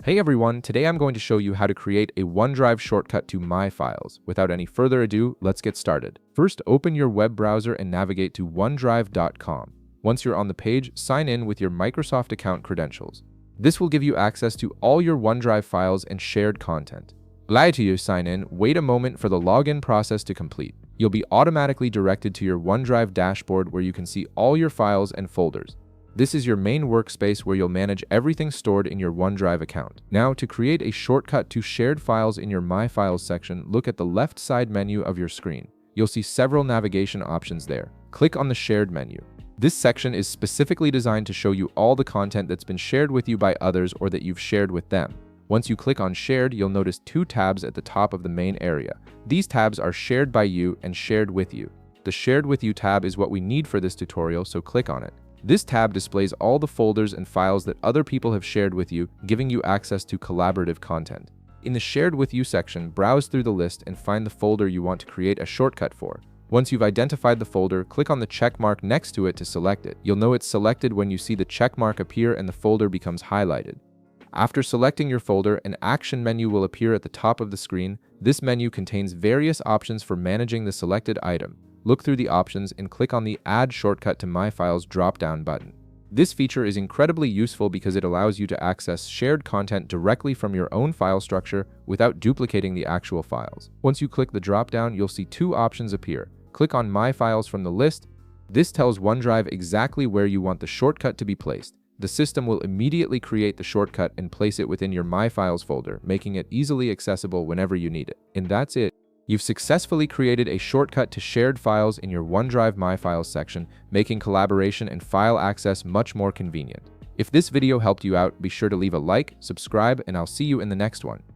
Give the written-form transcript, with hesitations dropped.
Hey everyone, today I'm going to show you how to create a OneDrive shortcut to My Files. Without any further ado, let's get started. First, open your web browser and navigate to OneDrive.com. Once you're on the page, sign in with your Microsoft account credentials. This will give you access to all your OneDrive files and shared content. After you sign in, wait a moment for the login process to complete. You'll be automatically directed to your OneDrive dashboard where you can see all your files and folders. This is your main workspace where you'll manage everything stored in your OneDrive account. Now, to create a shortcut to shared files in your My Files section, look at the left side menu of your screen. You'll see several navigation options there. Click on the Shared menu. This section is specifically designed to show you all the content that's been shared with you by others or that you've shared with them. Once you click on Shared, you'll notice two tabs at the top of the main area. These tabs are Shared by You and Shared with You. The Shared with You tab is what we need for this tutorial, so click on it. This tab displays all the folders and files that other people have shared with you, giving you access to collaborative content. In the Shared with You section, browse through the list and find the folder you want to create a shortcut for. Once you've identified the folder, click on the check mark next to it to select it. You'll know it's selected when you see the check mark appear and the folder becomes highlighted. After selecting your folder, an action menu will appear at the top of the screen. This menu contains various options for managing the selected item. Look through the options and click on the Add Shortcut to My Files drop-down button. This feature is incredibly useful because it allows you to access shared content directly from your own file structure without duplicating the actual files. Once you click the drop-down, you'll see two options appear. Click on My Files from the list. This tells OneDrive exactly where you want the shortcut to be placed. The system will immediately create the shortcut and place it within your My Files folder, making it easily accessible whenever you need it. And that's it. You've successfully created a shortcut to shared files in your OneDrive My Files section, making collaboration and file access much more convenient. If this video helped you out, be sure to leave a like, subscribe, and I'll see you in the next one.